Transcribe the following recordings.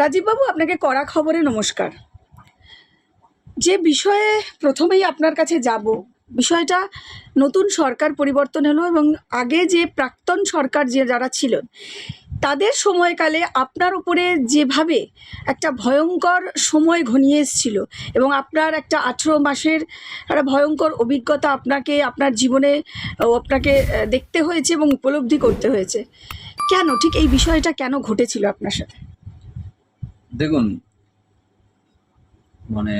রাজীববাবু, আপনাকে কড়া খবরে নমস্কার। যে বিষয়ে প্রথমেই আপনার কাছে যাব, বিষয়টা নতুন সরকার পরিবর্তন হলো এবং আগে যে প্রাক্তন সরকার যারা ছিলেন তাদের সময়কালে আপনার উপরে যেভাবে একটা ভয়ঙ্কর সময় ঘনিয়ে এসেছিল এবং আপনার একটা 18 মাসের একটা ভয়ঙ্কর অভিজ্ঞতা আপনার জীবনে আপনাকে দেখতে হয়েছে এবং উপলব্ধি করতে হয়েছে। কেন ঠিক এই বিষয়টা কেন ঘটেছিল আপনার সাথে? দেখুন, মানে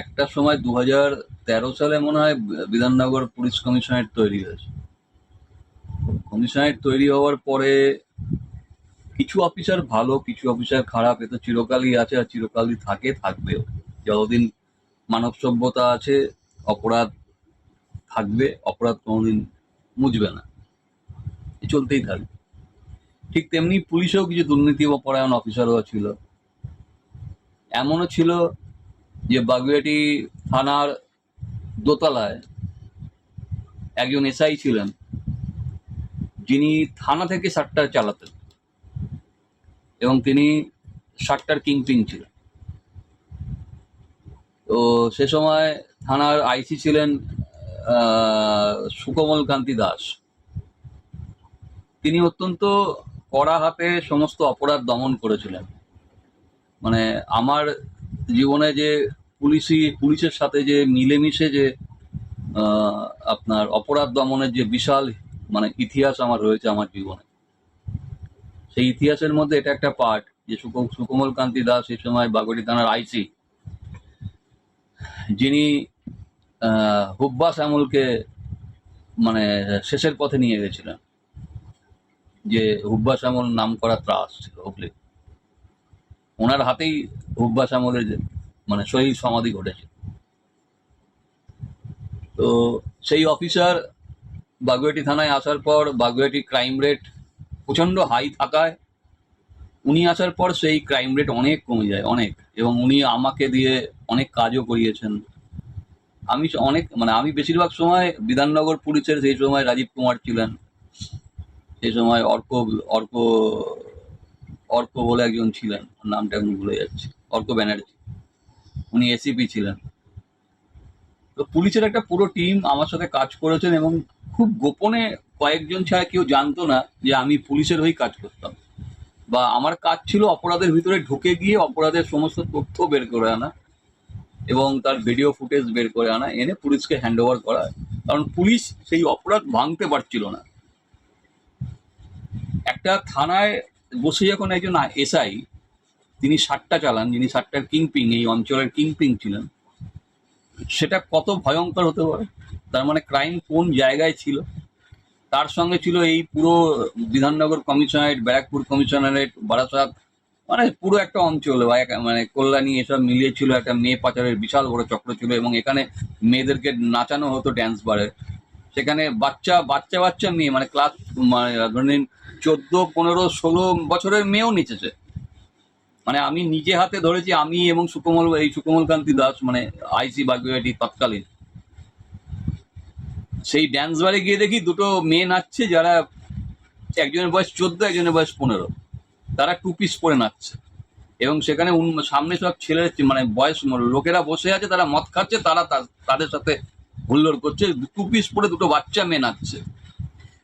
একটা সময় 2013 সালে মনে হয় বিধাননগর পুলিশ কমিশনারেট তৈরি হয়েছে। কমিশনারেট তৈরি হওয়ার পরে কিছু অফিসার ভালো, কিছু অফিসার খারাপ, এ তো চিরকালই আছে আর চিরকালই থাকবেও। যতদিন মানব সভ্যতা আছে অপরাধ থাকবে, অপরাধ কোনোদিন মুছবে না, এ চলতেই থাকবে। ঠিক তেমনি পুলিশেও কিছু দুর্নীতি বা পরায়ণ অফিসারও ছিল। এমনও ছিল যে বাগুইআটি থানার দোতলায় একজন এসআই ছিলেন, যিনি থানা থেকে সাট্টার চালাতেন এবং তিনি সাট্টার কিংপিং ছিলেন। তো সে সময় থানার আইসি ছিলেন সুকোমল কান্তি দাস। তিনি অত্যন্ত কড়া হাতে সমস্ত অপরাধ দমন করেছিলেন। মানে আমার জীবনে যে পুলিশের সাথে যে মিলেমিশে যে আপনার অপরাধ দমনের যে বিশাল ইতিহাস আমার রয়েছে আমার জীবনে, সেই ইতিহাসের মধ্যে এটা একটা পার্ট যে সুকোমল কান্তি দাস এই সময় বাগুইআটি থানার আইসি, যিনি হুব্বা শ্যামলকে শেষের পথে নিয়ে গেছিলেন। যে হুব্বা শ্যামল নাম করা ত্রাস ছিল হুগলি, ওনার হাতেই হুব্বা শ্যামলের শহীদ সমাধি ঘটেছে। তো সেই অফিসার বাগুইআটি থানায় আসার পর বাগুইআটি ক্রাইম রেট প্রচন্ড হাই থাকায় উনি আসার পর সেই ক্রাইম রেট অনেক কমে যায়, অনেক। এবং উনি আমাকে দিয়ে অনেক কাজও করিয়েছেন। আমি বেশিরভাগ সময় বিধাননগর পুলিশের, সেই সময় রাজীব কুমার ছিলেন, সেই সময় অর্ক অর্ক বলে একজন ছিলেন, নামটা আমি ভুলে যাচ্ছি, অর্ক ব্যানার্জি, উনি এসিপি ছিলেন। তো পুলিশের একটা পুরো টিম আমার সাথে কাজ করেছেন এবং খুব গোপনে কয়েকজন ছাড়া কেউ জানতো না যে আমি পুলিশের হয়েই কাজ করতাম, বা আমার কাজ ছিল অপরাধের ভিতরে ঢুকে গিয়ে অপরাধের সমস্ত তথ্য বের করে আনা এবং তার ভিডিও ফুটেজ বের করে আনা, এনে পুলিশকে হ্যান্ড ওভার করা। কারণ পুলিশ সেই অপরাধ ভাঙতে পারছিল না। একটা থানায় বসে যখন একজন এসআই, তিনি সাট্টা চালান, যিনি সাট্টার কিংপিং, এই অঞ্চলের কিংপিং ছিলেন, সেটা কত ভয়ঙ্কর হতে পারে। তার ক্রাইম কোন জায়গায় ছিল, তার সঙ্গে ছিল এই পুরো বিধাননগর কমিশনারেট, ব্যারাকপুর কমিশনারেট, বারাসাত, পুরো একটা অঞ্চল, কল্যাণী, এসব মিলিয়ে ছিল একটা মেয়ে পাচারের বিশাল বড় চক্র ছিল। এবং এখানে মেয়েদেরকে নাচানো হতো ড্যান্স বারে। সেখানে বাচ্চা বাচ্চা মেয়ে, ক্লাস ধরে নিন 14, 15, 16 বছরের মেয়েও নেচেছে। আমি নিজে হাতে ধরেছি, আমি এবং সুকোমল কান্তি দাস, আইসি বাগুইআটি তৎকালীন। সেই ড্যান্স বারে গিয়ে দেখি দুটো মেয়ে নাচছে, যারা একজনের বয়স 14, একজনের বয়স 15। তারা টু পিস পরে নাচছে এবং সেখানে সামনে সব ছেলের বয়স লোকেরা বসে আছে, তারা মদ খাচ্ছে, তারা তাদের সাথে হুল্লোড় করছে। টু পিস পরে দুটো বাচ্চা মেয়ে নাচছে।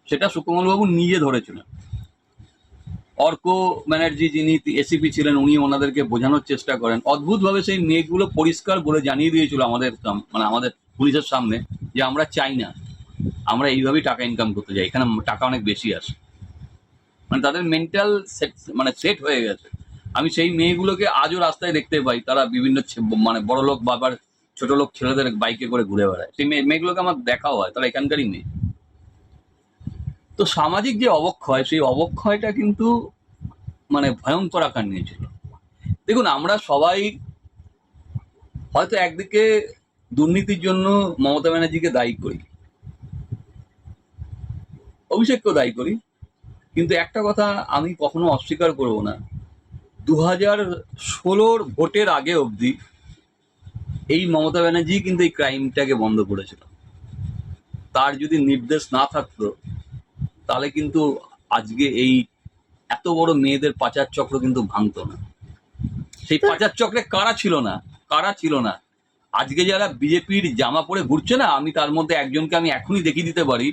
সেটা সুকোমল বাবু নিজে ধরেছিলেন। অর্ক ব্যানার্জি, যিনি এসিপি ছিলেন, উনি ওনাদেরকে বোঝানোর চেষ্টা করেন। অদ্ভুতভাবে সেই মেয়েগুলো পরিষ্কার বলে জানিয়ে দিয়েছিল আমাদের আমাদের পুলিশের সামনে যে আমরা চাই না, আমরা এইভাবেই টাকা ইনকাম করতে যাই, এখানে টাকা অনেক বেশি আসে। তাদের মেন্টাল সেট হয়ে গেছে। আমি সেই মেয়েগুলোকে আজও রাস্তায় দেখতে পাই, তারা বিভিন্ন বড় লোক বাবার ছোট লোক ছেলেদের বাইকে করে ঘুরে বেড়ায়। সেই মেয়েগুলোকে আমার দেখাও হয়, তারা এখানকারই মেয়ে। তো সামাজিক যে অবক্ষয়, সেই অবক্ষয়টা কিন্তু ভয়ঙ্কর আকার নিয়েছিল। দেখুন, আমরা সবাই হয়তো একদিকে দুর্নীতির জন্য মমতা ব্যানার্জিকে দায়ী করি, অভিষেককেও দায়ী করি, কিন্তু একটা কথা আমি কখনো অস্বীকার করব না, 2016 ভোটের আগে অবধি এই মমতা ব্যানার্জি কিন্তু এই ক্রাইমটাকে বন্ধ করেছিল। তার যদি নির্দেশ না থাকতো তাহলে কিন্তু আজকে এই এত বড় মেয়েদের পাচার চক্র কিন্তু ভাঙতো না। সেই পাচার চক্রে কারা ছিল না আজকে যারা বিজেপির জামা পরে ঘুরছে না, আমি তার মধ্যে একজনকে আমি এখনই দেখিয়ে দিতে পারি,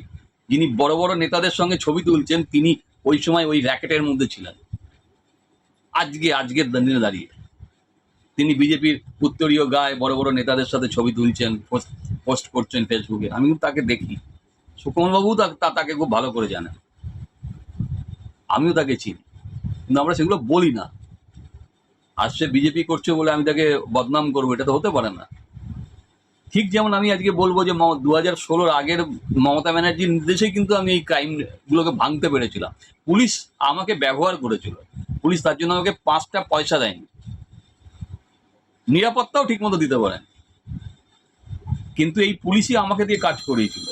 যিনি বড় বড় নেতাদের সঙ্গে ছবি তুলছেন, তিনি ওই সময় ওই র্যাকেটের মধ্যে ছিলেন। আজকের দিনে দাঁড়িয়ে তিনি বিজেপির উত্তরীয় গায়ে বড় বড় নেতাদের সাথে ছবি তুলছেন, পোস্ট করছেন ফেসবুকে। আমি কিন্তু তাকে দেখি, সুকুমার বাবু তাকে খুব ভালো করে জানেন, আমিও তাকে চিনি, কিন্তু আমরা সেগুলো বলি না। আর সে বিজেপি করছে বলে আমি তাকে বদনাম করবো, এটা তো হতে পারে না। ঠিক যেমন আমি আজকে বলবো যে 2016 আগের মমতা ব্যানার্জির নির্দেশেই কিন্তু আমি এই ক্রাইম গুলোকে ভাঙতে পেরেছিলাম। পুলিশ আমাকে ব্যবহার করেছিল, পুলিশ তার জন্য আমাকে 5টা পয়সা দেয়নি, নিরাপত্তাও ঠিক মতো দিতে পারেন, কিন্তু এই পুলিশই আমাকে দিয়ে কাজ করিয়েছিল।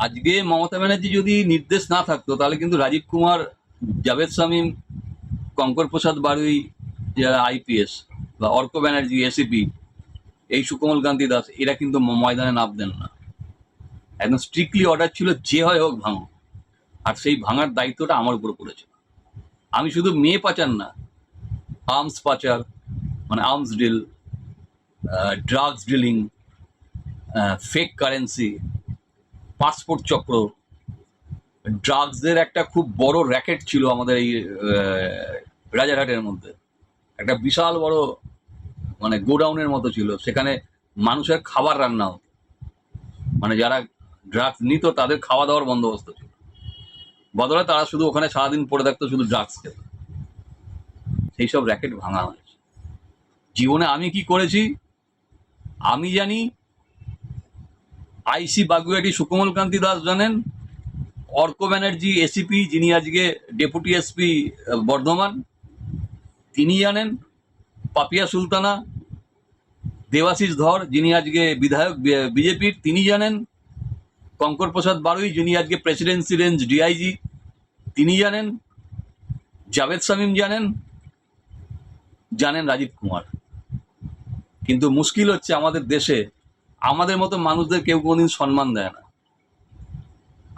আজকে মমতা ব্যানার্জি যদি নির্দেশ না থাকতো, তাহলে কিন্তু রাজীব কুমার, জাভেদ শামীম, কঙ্কর প্রসাদ বারুই যারা আইপিএস, বা অর্ক ব্যানার্জি এসিপি, এই সুকোমল কান্তি দাস, এরা কিন্তু ময়দানে নামতেন না। একদম স্ট্রিক্টলি অর্ডার ছিল, যে হয় হোক ভাঙো। আর সেই ভাঙার দায়িত্বটা আমার উপর পড়েছিল। আমি শুধু মেয়ে পাচার না, আর্মস পাচার, মানে arms deal, drugs dealing, fake currency, passport চক্র, ড্রাগসদের একটা খুব বড় র্যাকেট ছিল আমাদের এই রাজারহাটের মধ্যে। একটা বিশাল বড় মানে গোডাউনের মতো ছিল, সেখানে মানুষের খাবার রান্না হতো, মানে যারা ড্রাগস নিত তাদের খাওয়া দাওয়ার বন্দোবস্ত ছিল, বদলে তারা শুধু ওখানে সারাদিন পড়ে থাকতো, শুধু ড্রাগস খেত। সেই সব র্যাকেট ভাঙা হয়েছে। জীবনে আমি কি করেছি আমি জানি, আইসি বাগুইয়াটি সুকোমল কান্তি দাস জানেন, অর্ক ব্যানার্জি এসিপি, যিনি আজকে ডেপুটি এসপি বর্ধমান, তিনি জানেন, পাপিয়া সুলতানা, দেবাশিস ধর, যিনি আজকে বিধায়ক বিজেপির, তিনি জানেন, কঙ্কর প্রসাদ বারুই, যিনি আজকে প্রেসিডেন্সি রেঞ্জ ডিআইজি, তিনি জানেন, জাভেদ শামীম জানেন রাজীব কুমার। কিন্তু মুশকিল হচ্ছে আমাদের দেশে আমাদের মতো মানুষদের কেউ কোনোদিন সম্মান দেয় না।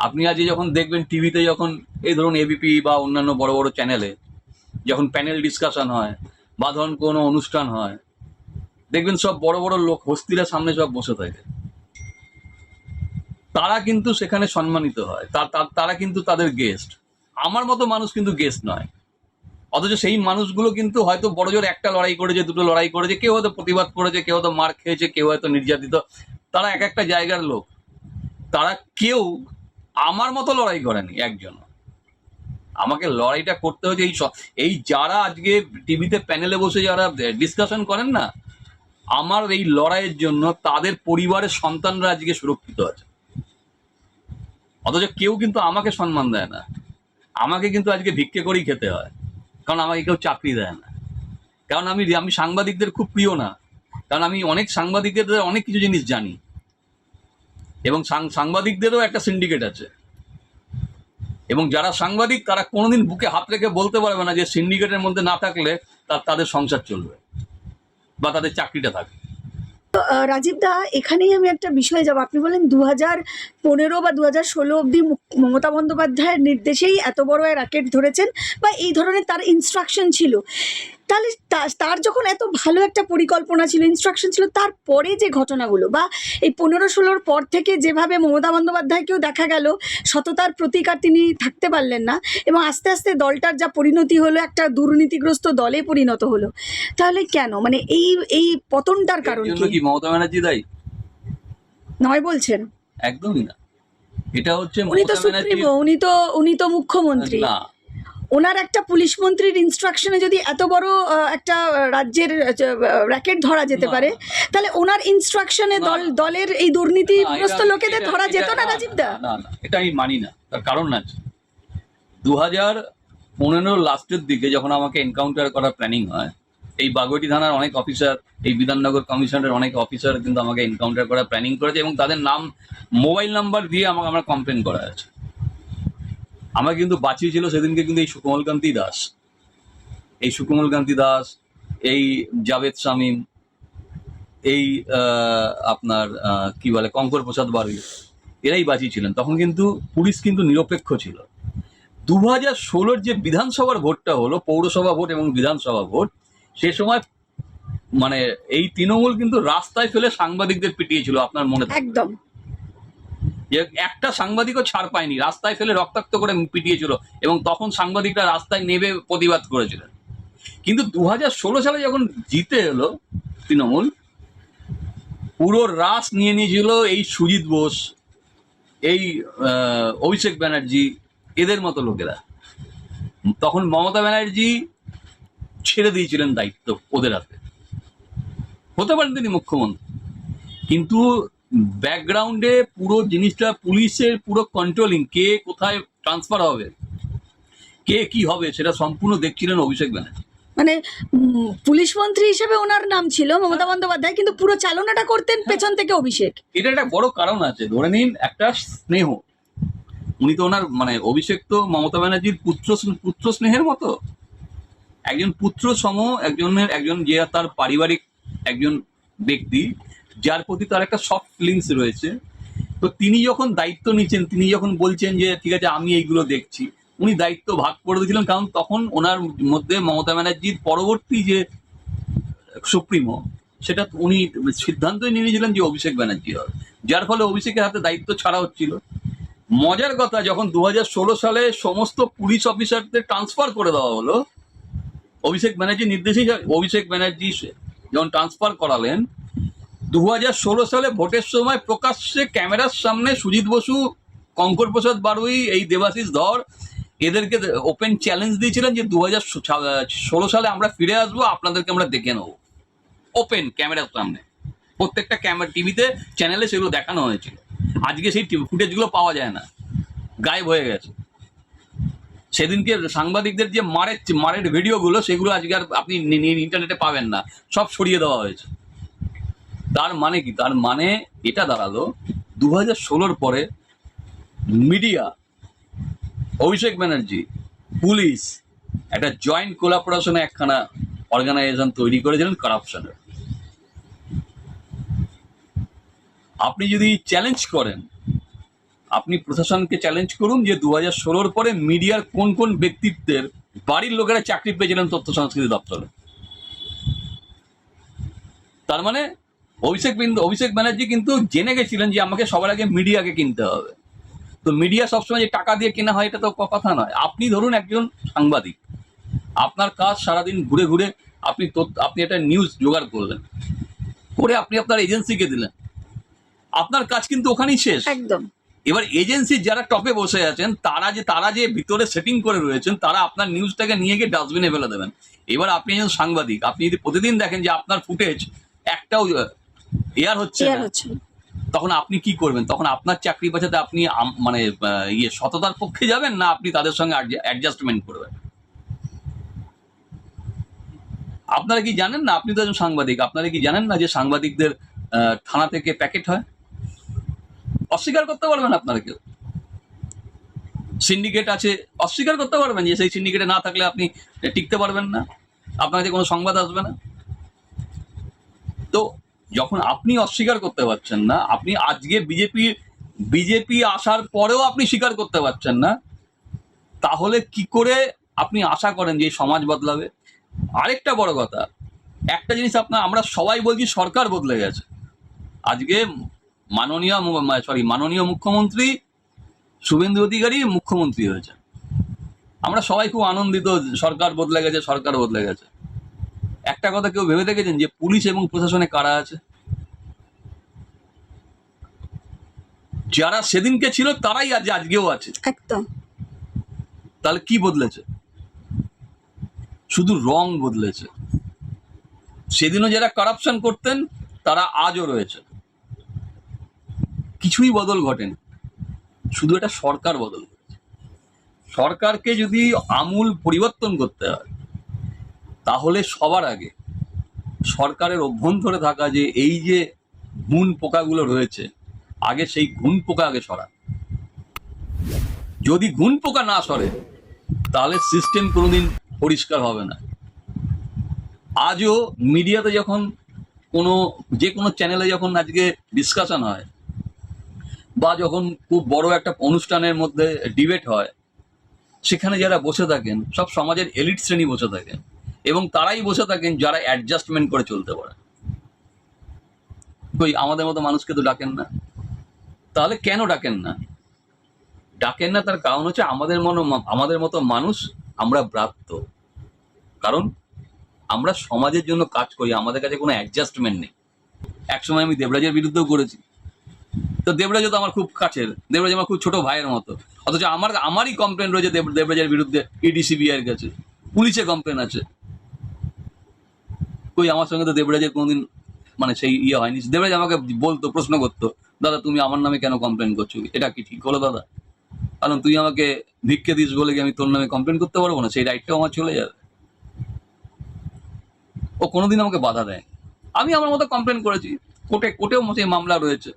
আপনি আজকে যখন দেখবেন টিভিতে, যখন এই ধরুন এবিপি বা অন্যান্য বড় বড় চ্যানেলে যখন প্যানেল ডিসকাশন হয় বা ধরুন কোনো অনুষ্ঠান হয়, দেখবেন সব বড় বড় লোক হস্তিরা সামনে সব বসে থাকে, তারা কিন্তু সেখানে সম্মানিত হয়, তারা কিন্তু তাদের গেস্ট। আমার মতো মানুষ কিন্তু গেস্ট নয়। অথচ সেই মানুষগুলো কিন্তু হয়তো বড় জোর একটা লড়াই করেছে, দুটো লড়াই করেছে, কেউ হয়তো প্রতিবাদ করেছে, কেউ হয়তো মার খেয়েছে, কেউ হয়তো নির্যাতিত, তারা এক একটা জায়গার লোক, তারা কেউ আমার মতো লড়াই করেনি একজন। আমাকে লড়াইটা করতে হয়েছে এই যারা আজকে টিভিতে প্যানেলে বসে যারা ডিসকাশন করেন না, আমার এই লড়াইয়ের জন্য তাদের পরিবারের সন্তানরা আজকে সুরক্ষিত আছে। অথচ কেউ কিন্তু আমাকে সম্মান দেয় না, আমাকে কিন্তু আজকে ভিক্ষে করেই খেতে হয়, কারণ আমাকে কেউ চাকরি দেয় না। কারণ আমি সাংবাদিকদের খুব প্রিয় না, কারণ আমি অনেক সাংবাদিকদের অনেক কিছু জিনিস জানি, এবং সাংবাদিকদেরও একটা সিন্ডিকেট আছে, এবং যারা সাংবাদিক তারা কোনোদিন বুকে হাত রেখে বলতে পারবে না যে সিন্ডিকেটের মধ্যে না থাকলে তাদের সংসার চলবে বা তাদের চাকরিটা থাকবে। রাজীব দা, এখানেই আমি একটা বিষয়ে যাব। আপনি বলেন 2015 বা 2016 অবধি মমতা বন্দ্যোপাধ্যায়ের নির্দেশেই এত বড় র্যাকেট ধরেছেন, বা এই ধরনের তার ইনস্ট্রাকশন ছিল। তাহলে তার যখন এত ভালো একটা পরিকল্পনা ছিল, ইনস্ট্রাকশন ছিল, তারপরে যে ঘটনাগুলো, বা এই 15-16 পর থেকে যেভাবে মমতা বন্দ্যোপাধ্যায়কেও দেখা গেল সততার প্রতীক আর তিনি থাকতে পারলেন না, এবং আস্তে আস্তে দলটার যা পরিণতি হলো, একটা দুর্নীতিগ্রস্ত দলে পরিণত হলো, তাহলে কেন, মানে এই পতনটার কারণ কি মমতা ব্যানার্জি দায়ী নয় বলছেন? একদমই না। এটা হচ্ছে উনি তো সুপ্রিমো, উনি তো মুখ্যমন্ত্রী। না, ওনার একটা পুলিশ মন্ত্রীর ইনস্ট্রাকশনে যদি এত বড় একটা রাজ্যের র্যাকেট ধরা যেতে পারে, তাহলে ওনার ইনস্ট্রাকশনে দলের এই দুর্নীতিগ্রস্ত লোকেদের ধরা যেত না, রাজীব দা? না, এটা আমি মানি না। তার কারণ আছে, 2015 লাস্টের দিকে যখন আমাকে এনকাউন্টার করার প্ল্যানিং হয়, এই বাগুইয়াটি থানার অনেক অফিসার, এই বিধাননগর কমিশনের অনেক অফিসার কিন্তু আমাকে এনকাউন্টার করার প্ল্যানিং করেছে, এবং তাদের নাম, মোবাইল নাম্বার দিয়ে আমার কমপ্লেন করা আছে। আমার কিন্তু বাঁচিয়েছিল সেদিনকে কিন্তু এই সুকোমল কান্তি দাস, এই জাভেদ শামীম, এই আপনার কি বলে কঙ্কর প্রসাদ বারুই, এরাই বাঁচিয়েছিলেন। তখন কিন্তু পুলিশ কিন্তু নিরপেক্ষ ছিল। 2016 যে বিধানসভার ভোটটা হলো, পৌরসভা ভোট এবং বিধানসভা ভোট, সে সময় মানে এই তৃণমূল কিন্তু রাস্তায় ফেলে সাংবাদিকদের পিটিয়েছিল, আপনার মনে থাকে? একদম। যে একটা সাংবাদিকও ছাড় পায়নি, রাস্তায় ফেলে রক্তাক্ত করে পিটিয়েছিল, এবং তখন সাংবাদিকরা রাস্তায় নেমে প্রতিবাদ করেছিলেন। কিন্তু 2016 সালে যখন জিতে এলো তৃণমূল, পুরো রাস নিয়ে নিয়েছিল এই সুজিত বোস, এই অভিষেক ব্যানার্জি, এদের মতো লোকেরা। তখন মমতা ব্যানার্জি ছেড়ে দিয়েছিলেন দায়িত্ব ওদের হাতে, হতে পারেন তিনি মুখ্যমন্ত্রী, কিন্তু ব্যাকগ্রাউন্ডে পুরো জিনিসটা পুলিশের পুরো কন্ট্রোলিং, কে কোথায় ট্রান্সফার হবে, কে কি হবে, সেটা সম্পূর্ণ দেখছিলেন অভিষেক ব্যানার্জি। মানে পুলিশ মন্ত্রী হিসেবে ওনার নাম ছিল মমতা বন্দ্যোপাধ্যায়, কিন্তু পুরো চালনাটা করতেন পেছন থেকে অভিষেক। এটা একটা বড় কারণ আছে, ধরে নিন একটা স্নেহ, উনি তো ওনার মানে অভিষেক তো মমতা ব্যানার্জির পুত্র স্নেহের মতো, একজন পুত্র সম, একজন যে তার পারিবারিক একজন ব্যক্তি, যার প্রতি তার একটা সফট ফিলিংস রয়েছে। তো তিনি যখন দায়িত্ব নিচ্ছেন, তিনি যখন বলছেন যে ঠিক আছে আমি এইগুলো দেখছি, উনি দায়িত্ব ভাগ করে দিয়েছিলেন, কারণ তখন ওনার মধ্যে মমতা ব্যানার্জির পরবর্তী যে সুপ্রিমো, সেটা উনি সিদ্ধান্তই নিয়ে নিয়েছিলেন যে অভিষেক ব্যানার্জি হবে, যার ফলে অভিষেকের হাতে দায়িত্ব ছাড়া হচ্ছিল। মজার কথা, যখন 2016 সালে সমস্ত পুলিশ অফিসারদের ট্রান্সফার করে দেওয়া হলো অভিষেক ব্যানার্জির নির্দেশেই, অভিষেক ব্যানার্জি যখন ট্রান্সফার করালেন 2016 সালে ভোটের সময় প্রকাশ্যে ক্যামেরার সামনে সুজিত বসু, কঙ্কর প্রসাদ বারুই, এই দেবাশিস ধর, এদেরকে ওপেন চ্যালেঞ্জ দিয়েছিলেন যে 2016 সালে আমরা ফিরে আসবো, আপনাদেরকে আমরা দেখে নেবো। ওপেন ক্যামেরার সামনে, প্রত্যেকটা ক্যামেরা টিভিতে চ্যানেলে সেগুলো দেখানো হয়েছিল। আজকে সেই ফুটেজগুলো পাওয়া যায় না, গায়েব হয়ে গেছে। সেদিনকে সাংবাদিকদের যে মারের ভিডিওগুলো, সেগুলো আজকে আর আপনি ইন্টারনেটে পাবেন না, সব সরিয়ে দেওয়া হয়েছে। তার মানে কি? তার মানে এটা দাঁড়ালো 2016 পরে মিডিয়া, অভিষেক ব্যানার্জি, পুলিশ একটা জয়েন্ট কোলাবোরেশনে একখানা অর্গানাইজেশন তৈরি করেছিলেন কারাপশনের। আপনি যদি চ্যালেঞ্জ করেন, আপনি প্রশাসনকে চ্যালেঞ্জ করুন যে 2016 পরে মিডিয়ার কোন কোন ব্যক্তিত্বের বাড়ির লোকেরা চাকরি পেয়েছিলেন তথ্য সংস্কৃতি দপ্তরে। তার মানে অভিষেক ব্যানার্জি কিন্তু জেনে গেছিলেন যে আমাকে সবার আগে মিডিয়াকে কিনতে হবে। তো মিডিয়া সবসময় যে টাকা দিয়ে কেনা হয় এটা তো কথা নয়। আপনি ধরুন একজন সাংবাদিক, আপনার কাজ সারাদিন ঘুরে ঘুরে আপনি একটা নিউজ জোগাড় করলেন, করে আপনি আপনার এজেন্সিকে দিলেন, আপনার কাজ কিন্তু ওখানেই শেষ। একদম। এবার এজেন্সির যারা টপে বসে আছেন, তারা যে ভিতরে সেটিং করে রয়েছেন, তারা আপনার নিউজটাকে নিয়ে গিয়ে ডাস্টবিনে ফেলে দেবেন। এবার আপনি একজন সাংবাদিক, আপনি যদি প্রতিদিন দেখেন যে আপনার ফুটেজ একটাও এয়ার হচ্ছে না, তখন আপনি কি করবেন? তখন আপনার চাকরি বাঁচাতে আপনি মানে সততার পক্ষে যাবেন, না আপনি তাদের সঙ্গে অ্যাডজাস্টমেন্ট করবেন? আপনারা কি জানেন না? আপনি তো একজন সাংবাদিক, আপনারা কি জানেন না যে সাংবাদিকদের থানা থেকে প্যাকেট হয়? অস্বীকার করতে পারবেন আপনারা কেউ? সিন্ডিকেট আছে, অস্বীকার করতে পারবেন যে সেই সিন্ডিকেটে না থাকলে আপনি টিকতে পারবেন না, আপনার কাছে কোনো সংবাদ আসবে না? তো যখন আপনি অস্বীকার করতে পারছেন না, আপনি আজকে বিজেপি আসার পরেও আপনি স্বীকার করতে পারছেন না, তাহলে কি করে আপনি আশা করেন যে সমাজ বদলাবে? আরেকটা বড় কথা, একটা জিনিস আমরা সবাই বলছি সরকার বদলে গেছে। আজকে মাননীয় মুখ্যমন্ত্রী শুভেন্দু অধিকারী মুখ্যমন্ত্রী হয়েছে। আমরা সবাই খুব আনন্দিত, সরকার বদলে গেছে, সরকার বদলে গেছে। একটা কথা কেউ ভেবে দেখেছেন যে পুলিশ এবং প্রশাসনে কারা আছে? যারা সেদিনকে ছিল তারাই আজকেও আছে। একদম। তাহলে কি বদলেছে? শুধু রং বদলেছে। সেদিনও যারা কারাপশন করতেন তারা আজও রয়েছে, কিছুই বদল ঘটেনি, শুধু এটা সরকার বদল করেছে। সরকারকে যদি আমূল পরিবর্তন করতে হয়, তাহলে সবার আগে সরকারের অভ্যন্তরে থাকা যে এই যে ঘুণ পোকাগুলো রয়েছে, আগে সেই ঘুণ পোকা আগে সরা। যদি ঘুণ পোকা না সরে, তাহলে সিস্টেম কোনোদিন পরিষ্কার হবে না। আজও মিডিয়াতে যখন যে কোনো চ্যানেলে যখন আজকে ডিসকাশন হয়, বা যখন খুব বড় একটা অনুষ্ঠানের মধ্যে ডিবেট হয়, সেখানে যারা বসে থাকেন সব সমাজের এলিট শ্রেণী বসে থাকেন, এবং তারাই বসে থাকেন যারা অ্যাডজাস্টমেন্ট করে চলতে পারে। কই আমাদের মতো মানুষকে তো ডাকেন না। তাহলে কেন ডাকেন না? ডাকেন না তার কারণ হচ্ছে আমাদের মতো মানুষ আমরা ব্রাত্য। কারণ আমরা সমাজের জন্য কাজ করি, আমাদের কাছে কোনো অ্যাডজাস্টমেন্ট নেই। একসময় আমি দেবরাজের বিরুদ্ধেও করেছি, তো দেবরাজও তো আমার খুব কাছের, দেবরাজ আমার খুব ছোট ভাইয়ের মতো, অথচ আমারই কমপ্লেন রয়েছে দেবরাজের বিরুদ্ধে ইডি সিবিআই এর কাছে, পুলিশে কমপ্লেন আছে। কই আমার সঙ্গে তো দেবরাজের কোনোদিন মানে সেই হয়নি। দেবরাজ আমাকে বলতো, প্রশ্ন করতো, দাদা তুমি আমার নামে কেন কমপ্লেন করছো, এটা কি ঠিক হলো দাদা? কারণ তুই আমাকে ভিক্ষে দিস বলে কি আমি তোর নামে কমপ্লেন করতে পারবো না? সেই রাইটটাও আমার চলে যাবে। ও কোনোদিন আমাকে বাধা দেয়। আমি আমার মতো কমপ্লেন করেছি, কোর্টেও সেই মামলা রয়েছে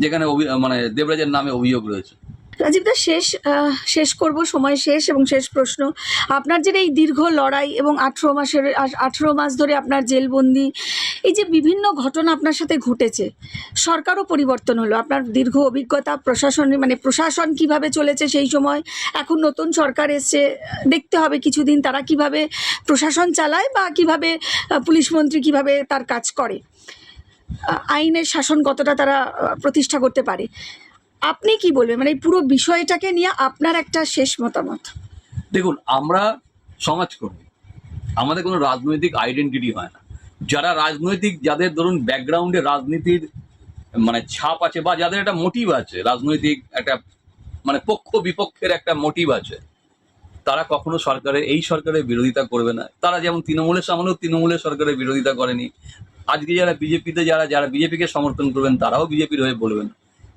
যেখানে মানে দেবরাজের নামে অভিযোগ রয়েছে। রাজীব দা, শেষ করব, সময় শেষ, এবং শেষ প্রশ্ন, আপনার যে এই দীর্ঘ লড়াই এবং 18 মাস ধরে আপনার জেলবন্দি, এই যে বিভিন্ন ঘটনা আপনার সাথে ঘটেছে, সরকারও পরিবর্তন হলো, আপনার দীর্ঘ অভিজ্ঞতা প্রশাসন কিভাবে চলেছে সেই সময়, এখন নতুন সরকার এসছে, দেখতে হবে কিছুদিন তারা কিভাবে প্রশাসন চালায় বা কিভাবে পুলিশ মন্ত্রী কিভাবে তার কাজ করে, আইনের শাসন কতটা তারা প্রতিষ্ঠা করতে পারে। আপনি কি বলবেন, মানে এই পুরো বিষয়টাকে নিয়ে আপনার একটা শেষ মতামত? দেখুন, আমরা সমাজকর্মী, আমাদের কোনো রাজনৈতিক আইডেন্টিটি হয় না। যারা রাজনৈতিক, যাদের ধরুন ব্যাকগ্রাউন্ডে রাজনীতির মানে ছাপ আছে, বা যাদের একটা মোটিভ আছে, রাজনৈতিক একটা মানে পক্ষ বিপক্ষের একটা মোটিভ আছে, তারা কখনো এই সরকারের বিরোধিতা করবে না। তারা যেমন তৃণমূলের সামনেও তৃণমূলের সরকারের বিরোধিতা করেনি, আজকে যারা বিজেপিতে যারা বিজেপিকে সমর্থন করবেন তারাও বিজেপির হয়ে বলবেন।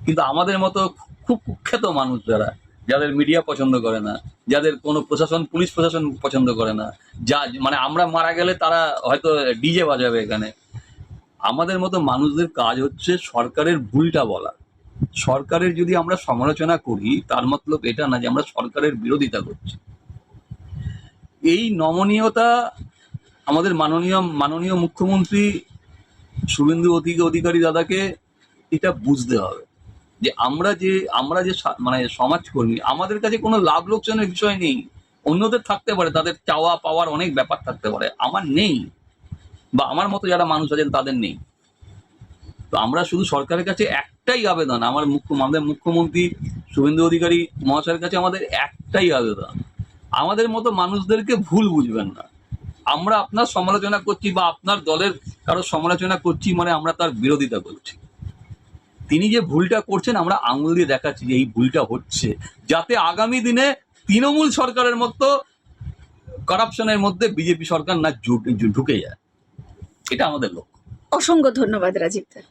কিন্তু আমাদের মতো খুব কুখ্যাত মানুষ, যাদের মিডিয়া পছন্দ করে না, যাদের কোনো পুলিশ প্রশাসন পছন্দ করে না, মানে আমরা মারা গেলে তারা হয়তো ডিজে বাজাবে এখানে, আমাদের মতো মানুষদের কাজ হচ্ছে সরকারের ভুলটা বলা। সরকারের যদি আমরা সমালোচনা করি তার মতলব এটা না যে আমরা সরকারের বিরোধিতা করছি। এই নমনীয়তা আমাদের মাননীয় মুখ্যমন্ত্রী শুভেন্দু অধিকারী দাদাকে এটা বুঝতে হবে, যে আমরা যে মানে সমাজকর্মী, আমাদের কাছে কোনো লাভ লোকসানের বিষয় নেই। অন্যদের থাকতে পারে, তাদের চাওয়া পাওয়ার অনেক ব্যাপার থাকতে পারে, আমার নেই, বা আমার মতো যারা মানুষ আছেন তাদের নেই। তো আমরা শুধু সরকারের কাছে একটাই আবেদন, আমাদের মুখ্যমন্ত্রী শুভেন্দু অধিকারী মহাশয়ের কাছে আমাদের একটাই আবেদন, আমাদের মতো মানুষদেরকে ভুল বুঝবেন না। আমরা আপনার সমালোচনা করছি বা আপনার দলের কারো সমালোচনা করছি মানে আমরা তার বিরোধিতা করছি। তিনি যে ভুলটা করছেন আমরা আঙুল দিয়ে দেখাচ্ছি যে এই ভুলটা হচ্ছে, যাতে আগামী দিনে তৃণমূল সরকারের মতো কারাপশনের মধ্যে বিজেপি সরকার না ঢুকে যায়। এটা আমাদের লক্ষ্য। অসংখ্য ধন্যবাদ রাজীব দা।